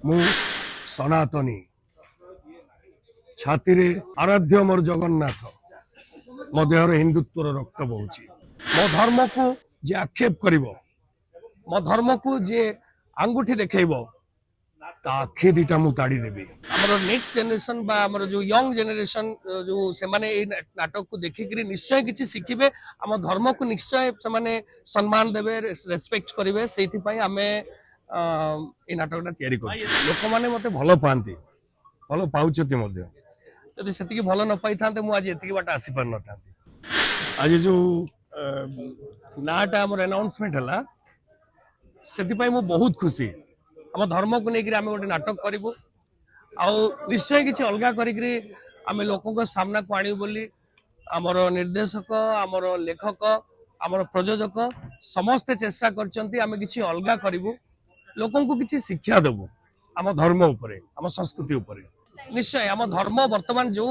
मु सनातनी छाती रे आराध्य मोर जगन्नाथ मो देहर हिंदुत्वर रक्त बहुची मो धर्म को जे आक्षेप करिवो मो धर्म को जे आंगुठी देखैबो ता आखि दिटा मु ताड़ी देबी। हमर नेक्स्ट जनरेशन बा हमर जो यंग जनरेशन जो से माने ए नाटक को देखिकरी निश्चय किछि सिखिबे, हम धर्म को निश्चय से माने सम्मान देबे, रेस्पेक्ट करिवे। सेति पई हमें ए नाटकटा तयारी करू। लोक माने मते भलो पांती, भलो पाउछती मध्ये। जदि सेति की भलो न पाई थांते मु आज एति की बाटा आसी पर न थांती। आज जो नाटा हमर अनाउंसमेंट हला सेति पई मु बहुत खुशी। हम धर्म को लेकर आम गोटे नाटक करूँ निश्चय किसी अलग करें लोकों का सामना को आणु बोली आमर निर्देशक आमर लेखक आमर प्रयोजक समस्ते चेष्टा करछंती किसी अलग करूँ लोकों को किसी शिक्षा देबू आम धर्म उपरे आम संस्कृति उपरे। निश्चय आम धर्म वर्तमान जो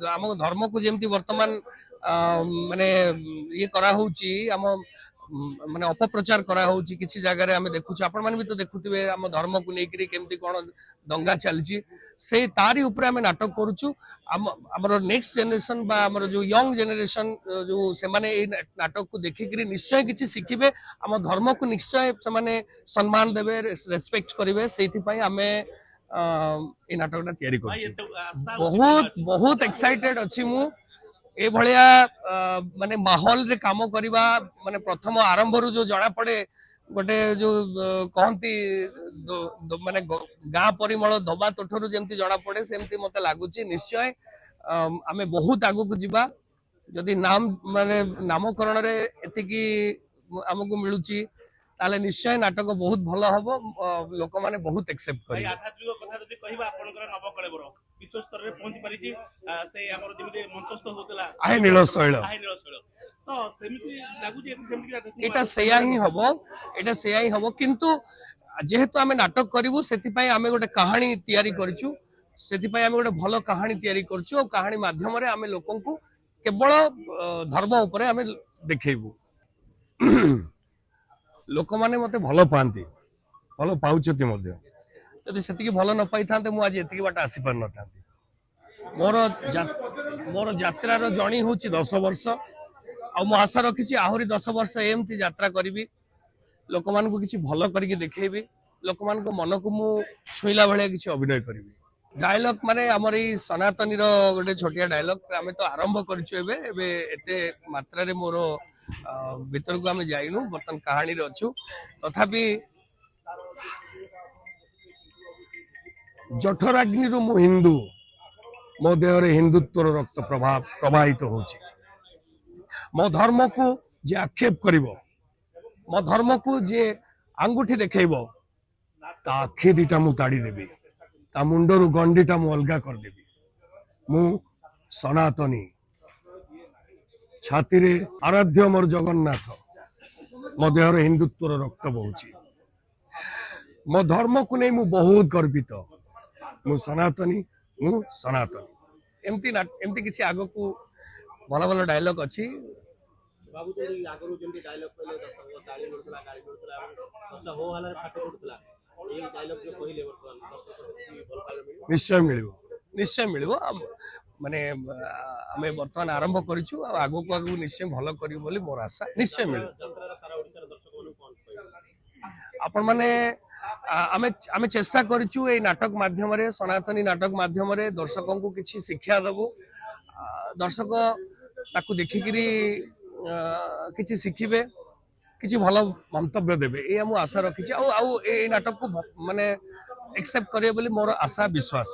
आम धर्म को जमती वर्तमान माने ये करा होची आम माने अपप्रचार करा होची किसी जगह रे हमें देखुछु आपण माने भी तो देखुथिबे हम धर्म को लेकरी केमती कोन दंगा चलची से तारी ऊपर हमें नाटक करूछु। हमर नेक्स्ट जनरेशन बा हमर जो यंग जनरेशन जो से माने ए नाटक को देखिकरी निश्चय किछि सिखिबे, हम धर्म को निश्चय से माने सम्मान देबे, रेस्पेक्ट करिवे। सेति पई हमें ए नाटकटा तयारी करूछु। बहुत बहुत एक्साइटेड अछि मु ए भलिया माने माहौल रे काम करिबा माने प्रथम आरंभ रु जो जणा पड़े गोटे जो कहंती माने गाँ परिमल दबा तोठरू जेमती जणा पड़े सेमती मते लागुची। निश्चय आमे बहुत आगु को जिबा जदि नाम माने नामकरण रे एतिकी हमकु मिलुची ताले निश्चय नाटक बहुत भलो हबो, लोक माने बहुत एक्सेप्ट करिवे। आध्यात्मिक कथा जदि कहिबा आपनकर नवकलेबर विश्व स्तर रे पहुंच परिची से हमर जेमते मंचस्थ होतला आहे नीलशैल तो सेमिति लागु जे सेमिति एटा सेया ही हबो किंतु जेहेतु आमे नाटक करिवु सेति पई आमे गोटे कहानी तयारी करछु, सेति पई आमे गोटे भलो कहानी तयारी करछु और कहानी माध्यम रे आमे लोकन को केवल धर्म ऊपर आमे देखैबु। लोक माने मते भलो पांती, भलो पाउछती मध्ये। जदि सेति की भलो न पाई थांते मु आज एति की बाटा आसी पर न थांती। मोर यात्रा रो जर्नी होची 10 वर्ष आ मु आशा रखिछि आहुरी 10 वर्ष एमती यात्रा करिवि, लोक मान को किछि भलो करके देखैबि, लोक मान को मन को मु छुईला भलिया किछि अभिनय करिवि। डायलॉग माने हमर ई सनातनी रो गोटे छोटिया डायलॉग आमे तो आरंभ करछु। एबे एते मात्रा रे मोर भीतर को आमे जाइनु, बर्तन कहानी रे अछु। तथापि जठराग्नि रु मु हिंदू मो देहरे हिंदुत्वर रक्त प्रवाहित होची। मो धर्म को जे आक्षेप करिवो मो धर्म को जे आंगुठी देखैबो ता आखि दिटा मु ताड़ी देबी, ता मुंडरू गंडीटा मु अलगा कर देबी। मु सनातनी छाती रे आराध्य मोर जगन्नाथ मो देहर हिंदुत्वर रक्त बहुची। मो धर्म को नहीं मु बहुत गर्वित, मु सनातनी एमती किसी आग को भल भल डायलॉग अच्छी। निश्चय मिलिबो माने आमे वर्तमान आरंभ करिछु आगो को आगो निश्चय भलो करियो बोली मोर आशा। निश्चय मिलिबो आपण माने आमे चेष्टा करिछु ए नाटक माध्यम रे, सनातनी नाटक माध्यम रे दर्शकों को किछि शिक्षा देबो, दर्शक ताकू देखिकरी किछि शिखिबे, किछि भलो मंतव्य देबे ए हम आशा रखिछि। आ ए नाटक को माने एक्सेप्ट करियो बोली मोर आशा विश्वास।